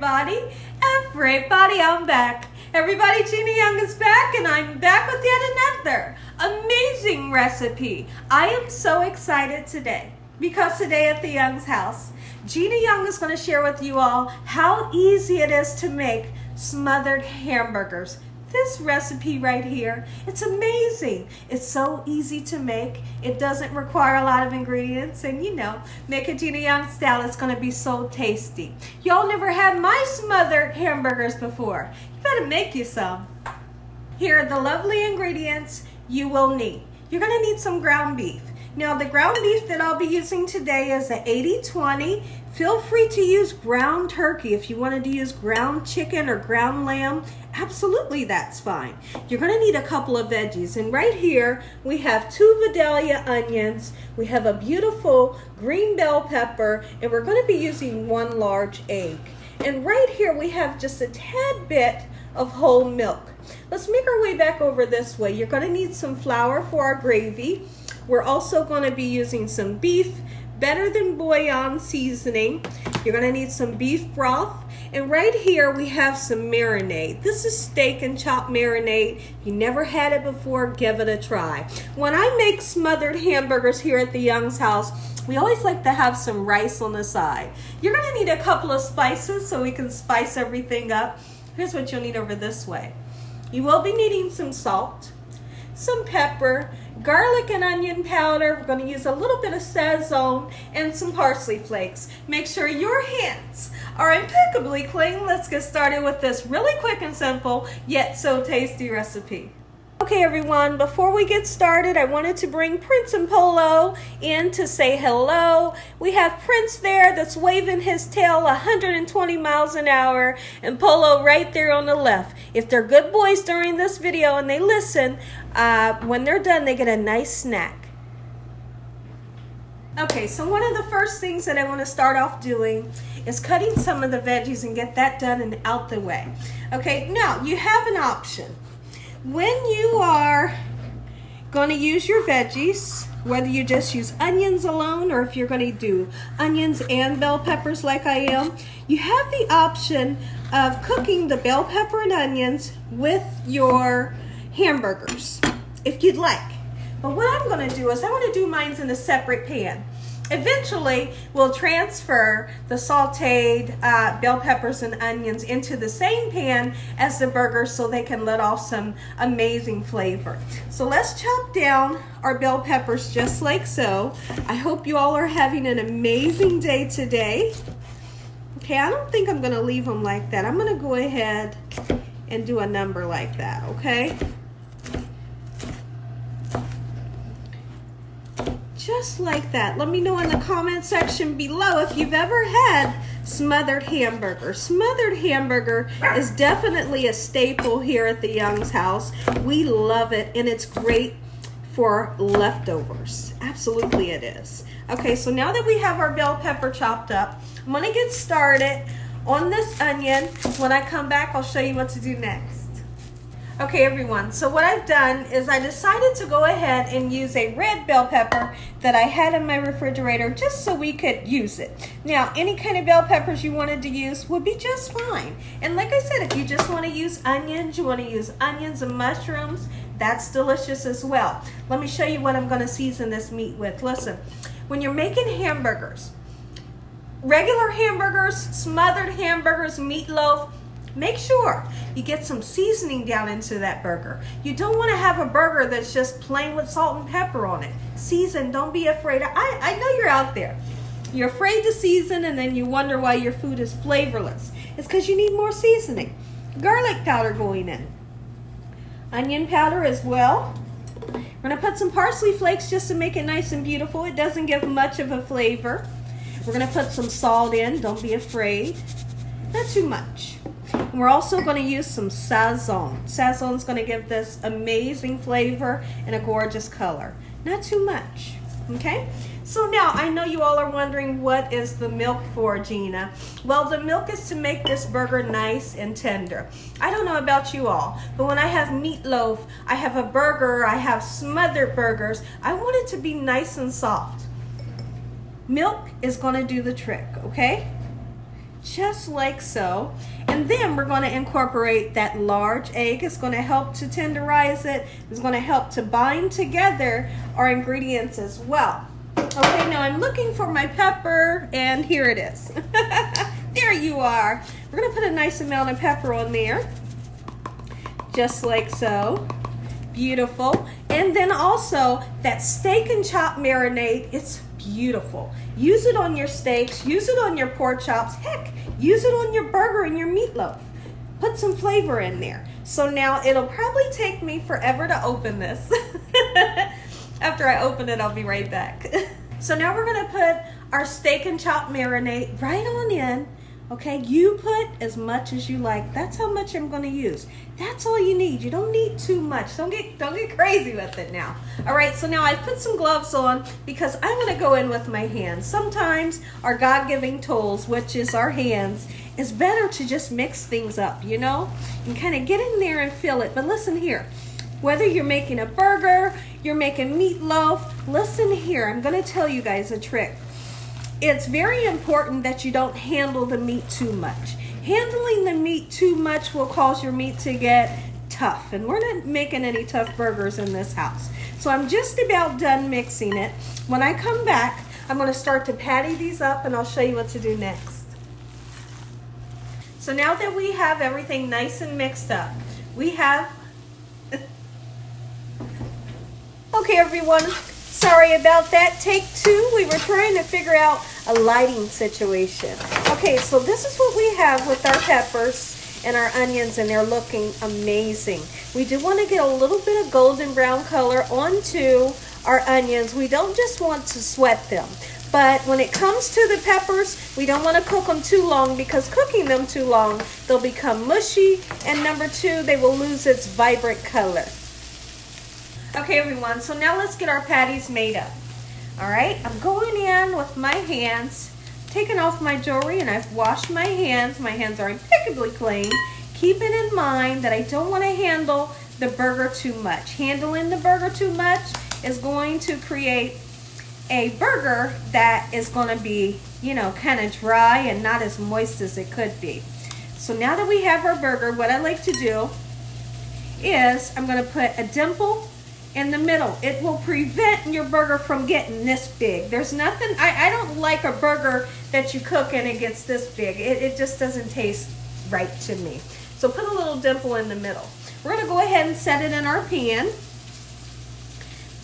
Everybody, I'm back. Everybody, Gina Young is back, and I'm back with yet another amazing recipe. I am so excited today because today at the Young's house, Gina Young is going to share with you all how easy it is to make smothered hamburgers. This recipe right here, it's amazing. It's so easy to make. It doesn't require a lot of ingredients, and you know, make it Gina Young style, it's gonna be so tasty. Y'all never had my smothered hamburgers before. You better make you some. Here are the lovely ingredients you will need. You're gonna need some ground beef. Now the ground beef that I'll be using today is an 80-20. Feel free to use ground turkey. If you wanted to use ground chicken or ground lamb, absolutely that's fine. You're gonna need a couple of veggies, and right here we have 2 Vidalia onions, we have a beautiful green bell pepper, and we're gonna be using 1 large egg. And right here we have just a tad bit of whole milk. Let's make our way back over this way. You're gonna need some flour for our gravy. We're also going to be using some beef, better than bouillon seasoning. You're going to need some beef broth. And right here we have some marinade. This is steak and chopped marinade. If you never had it before, give it a try. When I make smothered hamburgers here at the Young's house, we always like to have some rice on the side. You're going to need a couple of spices so we can spice everything up. Here's what you'll need over this way. You will be needing some salt, some pepper, garlic and onion powder. We're going to use a little bit of sazon and some parsley flakes. Make sure your hands are impeccably clean. Let's get started with this really quick and simple yet so tasty recipe. Okay everyone, before we get started, I wanted to bring Prince and Polo in to say hello. We have Prince there that's waving his tail 120 miles an hour, and Polo right there on the left. If they're good boys during this video and they listen, when they're done they get a nice snack. Okay, so one of the first things that I want to start off doing is cutting some of the veggies and get that done and out the way. Okay, now you have an option. When you are going to use your veggies, whether you just use onions alone or if you're going to do onions and bell peppers like I am, you have the option of cooking the bell pepper and onions with your hamburgers if you'd like. But what I'm going to do is I want to do mine in a separate pan. Eventually, we'll transfer the sauteed bell peppers and onions into the same pan as the burgers so they can let off some amazing flavor. So let's chop down our bell peppers just like so. I hope you all are having an amazing day today. Okay, I don't think I'm going to leave them like that. I'm going to go ahead and do a number like that, okay? Just like that. Let me know in the comment section below if you've ever had smothered hamburger. Smothered hamburger is definitely a staple here at the Young's house. We love it, and it's great for leftovers. Absolutely it is. Okay, so now that we have our bell pepper chopped up, I'm going to get started on this onion. When I come back, I'll show you what to do next. Okay everyone, so what I've done is I decided to go ahead and use a red bell pepper that I had in my refrigerator just so we could use it. Now, any kind of bell peppers you wanted to use would be just fine. And like I said, if you just want to use onions, you want to use onions and mushrooms, that's delicious as well. Let me show you what I'm going to season this meat with. Listen, when you're making hamburgers, regular hamburgers, smothered hamburgers, meatloaf, make sure you get some seasoning down into that burger. You don't want to have a burger that's just plain with salt and pepper on it. Season, don't be afraid. I know you're out there. You're afraid to season and then you wonder why your food is flavorless. It's because you need more seasoning. Garlic powder going in. Onion powder as well. We're going to put some parsley flakes just to make it nice and beautiful. It doesn't give much of a flavor. We're going to put some salt in. Don't be afraid. Not too much. And we're also going to use some sazon. Sazon is going to give this amazing flavor and a gorgeous color. Not too much. Okay? So now, I know you all are wondering, what is the milk for, Gina? Well, the milk is to make this burger nice and tender. I don't know about you all, but when I have meatloaf, I have a burger, I have smothered burgers, I want it to be nice and soft. Milk is going to do the trick, okay? just like so. And then we're going to incorporate that large egg. It's going to help to tenderize it. It's going to help to bind together our ingredients as well. Okay, now I'm looking for my pepper, and here it is. There you are. We're going to put a nice amount of pepper on there, just like so. Beautiful. And then also that steak and chop marinade, it's beautiful. Use it on your steaks, use it on your pork chops, heck, use it on your burger and your meatloaf. Put some flavor in there. So now it'll probably take me forever to open this. After I open it, I'll be right back. So now we're gonna put our steak and chop marinade right on in. Okay, you put as much as you like. That's how much I'm gonna use. That's all you need. You don't need too much. Don't get crazy with it now. All right, so now I've put some gloves on because I'm gonna go in with my hands. Sometimes our God-given tools, which is our hands, is better to just mix things up, you know? And kind of get in there and feel it. But listen here, whether you're making a burger, you're making meatloaf, listen here, I'm gonna tell you guys a trick. It's very important that you don't handle the meat too much. Handling the meat too much will cause your meat to get tough, and we're not making any tough burgers in this house. So I'm just about done mixing it. When I come back, I'm going to start to patty these up, and I'll show you what to do next. So now that we have everything nice and mixed up, we have... Okay, everyone. Sorry about that. Take two. We were trying to figure out a lighting situation. Okay, so this is what we have with our peppers and our onions, and they're looking amazing. We do want to get a little bit of golden brown color onto our onions. We don't just want to sweat them. But when it comes to the peppers, we don't want to cook them too long, because cooking them too long, they'll become mushy, and number two, they will lose its vibrant color. Okay, everyone, so now let's get our patties made up. All right, I'm going in with my hands, taking off my jewelry, and I've washed my hands. My hands are impeccably clean. Keeping in mind that I don't want to handle the burger too much. Handling the burger too much is going to create a burger that is going to be, you know, kind of dry and not as moist as it could be. So now that we have our burger, what I like to do is I'm going to put a dimple in the middle. It will prevent your burger from getting this big. There's nothing, I don't like a burger that you cook and it gets this big. It just doesn't taste right to me. So put a little dimple in the middle. We're going to go ahead and set it in our pan,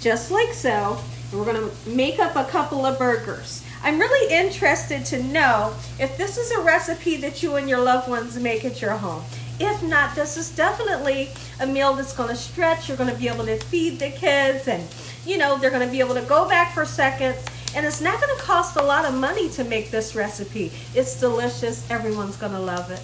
just like so. And we're going to make up a couple of burgers. I'm really interested to know if this is a recipe that you and your loved ones make at your home. If not, this is definitely a meal that's going to stretch. You're going to be able to feed the kids, and you know, they're going to be able to go back for seconds, and it's not going to cost a lot of money to make this recipe. It's delicious. Everyone's going to love it.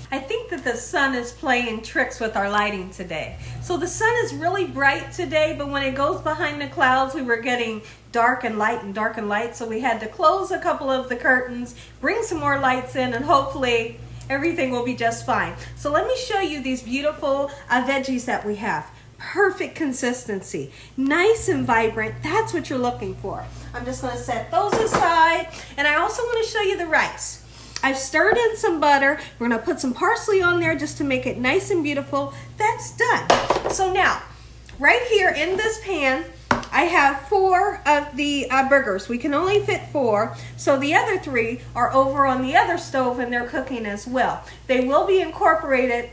I think that the sun is playing tricks with our lighting today. So the sun is really bright today, but when it goes behind the clouds, we were getting dark and light and dark and light. So we had to close a couple of the curtains, bring some more lights in, and hopefully everything will be just fine. So let me show you these beautiful veggies that we have. Perfect consistency, nice and vibrant. That's what you're looking for. I'm just going to set those aside, and I also want to show you the rice. I've stirred in some butter. We're going to put some parsley on there just to make it nice and beautiful. That's done. So now, right here in this pan, I have 4 of the burgers. We can only fit 4, so the other 3 are over on the other stove, and they're cooking as well. They will be incorporated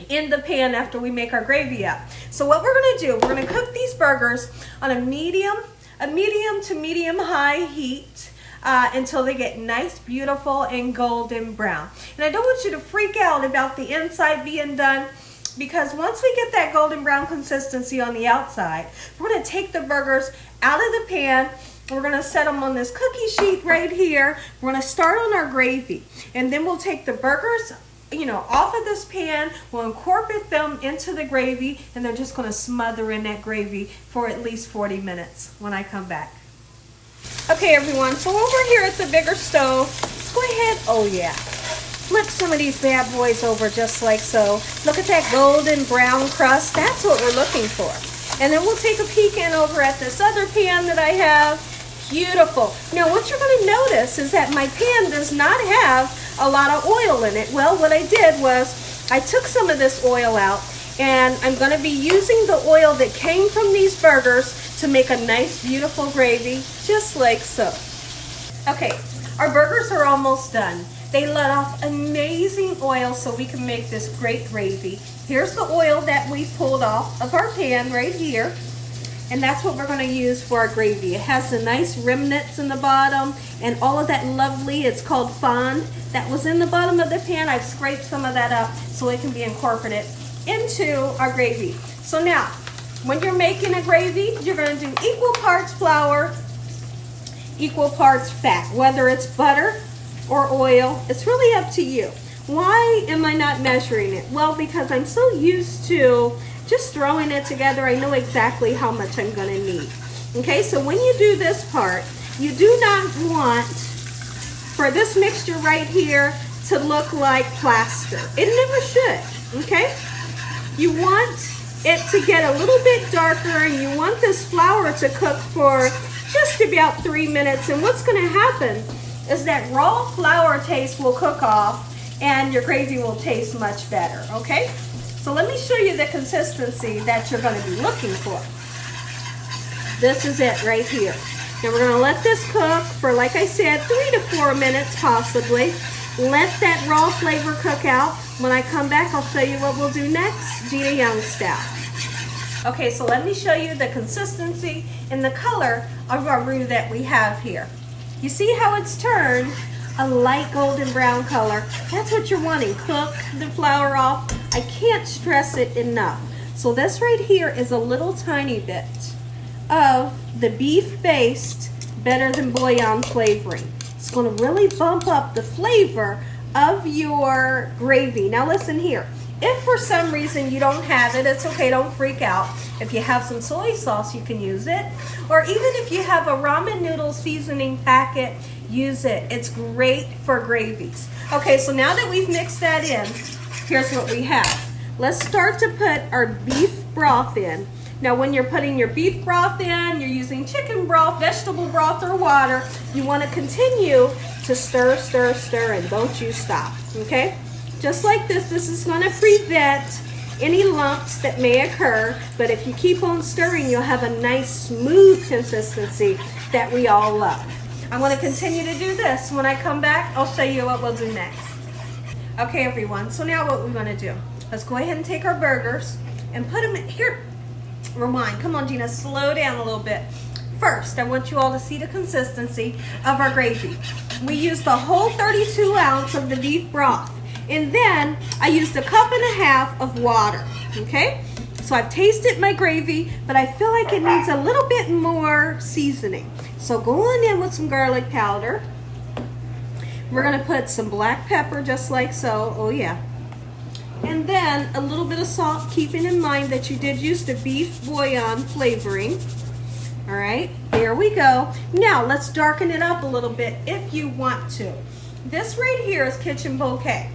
in the pan after we make our gravy up. So what we're going to do, we're going to cook these burgers on a medium to medium high heat until they get nice, beautiful, and golden brown. And I don't want you to freak out about the inside being done, because once we get that golden brown consistency on the outside, we're going to take the burgers out of the pan. We're going to set them on this cookie sheet right here. We're going to start on our gravy, and then we'll take the burgers, you know, off of this pan. We'll incorporate them into the gravy, and they're just going to smother in that gravy for at least 40 minutes when I come back. Okay, everyone, so over here at the bigger stove, let's go ahead, oh yeah, flip some of these bad boys over just like so. Look at that golden brown crust. That's what we're looking for. And then we'll take a peek in over at this other pan that I have. Beautiful. Now what you're going to notice is that my pan does not have a lot of oil in it. Well, what I did was I took some of this oil out, and I'm going to be using the oil that came from these burgers to make a nice beautiful gravy, just like so. Okay, our burgers are almost done. They let off amazing oil so we can make this great gravy. Here's the oil that we pulled off of our pan right here. And that's what we're going to use for our gravy. It has the nice remnants in the bottom and all of that lovely, it's called fond, that was in the bottom of the pan. I've scraped some of that up so it can be incorporated into our gravy. So now, when you're making a gravy, you're going to do equal parts flour, equal parts fat, whether it's butter or oil. It's really up to you. Why am I not measuring it? Well, because I'm so used to just throwing it together. I know exactly how much I'm going to need. Okay, so when you do this part, you do not want for this mixture right here to look like plaster. It never should, okay? You want it to get a little bit darker, and you want this flour to cook for just about 3 minutes. And what's going to happen is that raw flour taste will cook off and your gravy will taste much better, okay? So let me show you the consistency that you're going to be looking for. This is it right here. Now we're going to let this cook for, like I said, 3 to 4 minutes possibly. Let that raw flavor cook out. When I come back, I'll show you what we'll do next, Gina Young style. Okay, so let me show you the consistency and the color of our roux that we have here. You see how it's turned a light golden brown color? That's what you're wanting. Cook the flour off. I can't stress it enough. So this right here is a little tiny bit of the beef-based better than bouillon flavoring. It's going to really bump up the flavor of your gravy. Now listen here. If for some reason you don't have it, it's okay, don't freak out. If you have some soy sauce, you can use it. Or even if you have a ramen noodle seasoning packet, use it. It's great for gravies. Okay, so now that we've mixed that in, here's what we have. Let's start to put our beef broth in. Now when you're putting your beef broth in, you're using chicken broth, vegetable broth, or water, you want to continue to stir, stir, stir, and don't you stop, okay? Just like this, this is going to prevent any lumps that may occur, but if you keep on stirring, you'll have a nice smooth consistency that we all love. I'm going to continue to do this. When I come back, I'll show you what we'll do next. Okay, everyone, so now what we're going to do, let's go ahead and take our burgers and put them in here. Rewind. Come on, Gina, slow down a little bit. First, I want you all to see the consistency of our gravy. We used the whole 32 ounce of the beef broth. And then I used a cup and a half of water, okay? So I've tasted my gravy, but I feel like it needs a little bit more seasoning. So go on in with some garlic powder. We're gonna put some black pepper just like so, oh yeah. And then a little bit of salt, keeping in mind that you did use the beef bouillon flavoring. All right, there we go. Now let's darken it up a little bit if you want to. This right here is kitchen bouquet.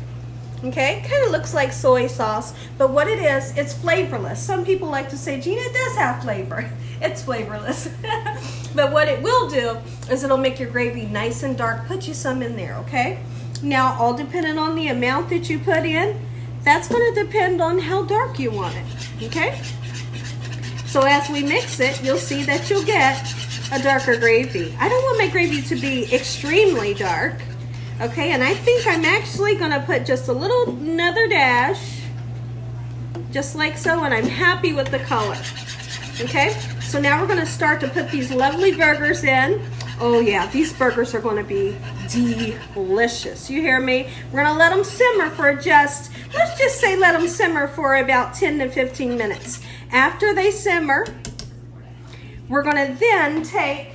Okay, kind of looks like soy sauce, but what it is, it's flavorless. Some people like to say, Gina, it does have flavor. It's flavorless. But what it will do is it'll make your gravy nice and dark. Put you some in there, okay? Now, all depending on the amount that you put in, that's going to depend on how dark you want it, okay? So as we mix it, you'll see that you'll get a darker gravy. I don't want my gravy to be extremely dark. Okay, and I think I'm actually gonna put just a little, another dash, just like so, and I'm happy with the color. Okay, so now we're gonna start to put these lovely burgers in. Oh yeah, these burgers are gonna be delicious. You hear me? We're gonna let them simmer for just, let's just say let them simmer for about 10 to 15 minutes. After they simmer, we're gonna then take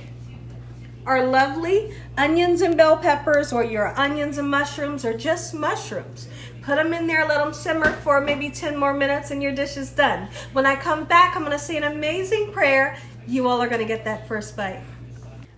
our lovely onions and bell peppers, or your onions and mushrooms, or just mushrooms. Put them in there, let them simmer for maybe 10 more minutes, and your dish is done. When I come back, I'm gonna say an amazing prayer. You all are gonna get that first bite.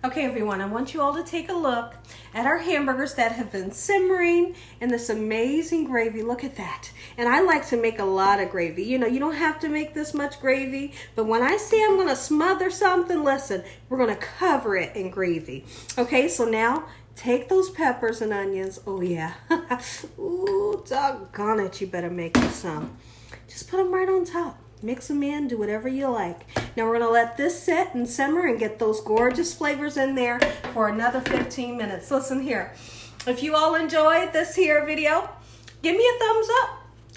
Okay, everyone, I want you all to take a look at our hamburgers that have been simmering in this amazing gravy. Look at that. And I like to make a lot of gravy. You know, you don't have to make this much gravy, but when I say I'm going to smother something, listen, we're going to cover it in gravy. Okay, so now take those peppers and onions. Oh, yeah. Ooh, doggone it, you better make you some. Just put them right on top. Mix them in, do whatever you like. Now we're gonna let this sit and simmer and get those gorgeous flavors in there for another 15 minutes. Listen here, if you all enjoyed this here video, give me a thumbs up.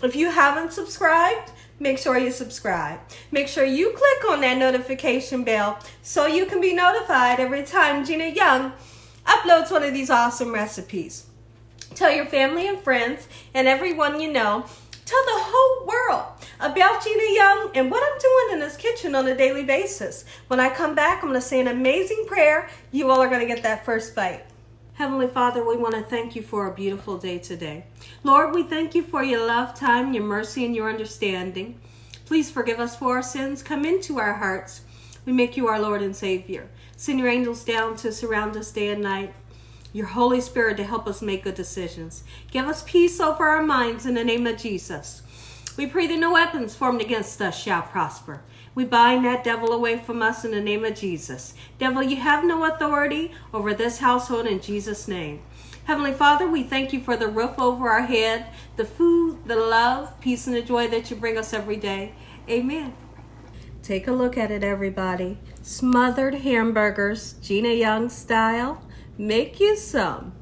If you haven't subscribed, make sure you subscribe. Make sure you click on that notification bell so you can be notified every time Gina Young uploads one of these awesome recipes. Tell your family and friends and everyone you know. Tell the whole world about Gina Young and what I'm doing in this kitchen on a daily basis. When I come back, I'm going to say an amazing prayer. You all are going to get that first bite. Heavenly Father, we want to thank you for a beautiful day today. Lord, we thank you for your love, time, your mercy, and your understanding. Please forgive us for our sins. Come into our hearts. We make you our Lord and Savior. Send your angels down to surround us day and night. Your Holy Spirit to help us make good decisions. Give us peace over our minds in the name of Jesus. We pray that no weapons formed against us shall prosper. We bind that devil away from us in the name of Jesus. Devil, you have no authority over this household in Jesus' name. Heavenly Father, we thank you for the roof over our head, the food, the love, peace, and the joy that you bring us every day. Amen. Take a look at it, everybody. Smothered hamburgers, Gina Young style. Make you some.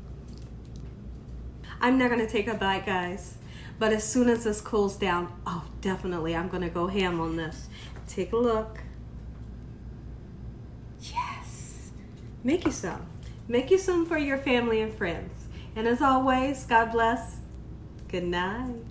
I'm not going to take a bite, guys. But as soon as this cools down, oh, definitely, I'm going to go ham on this. Take a look. Yes. Make you some. Make you some for your family and friends. And as always, God bless. Good night.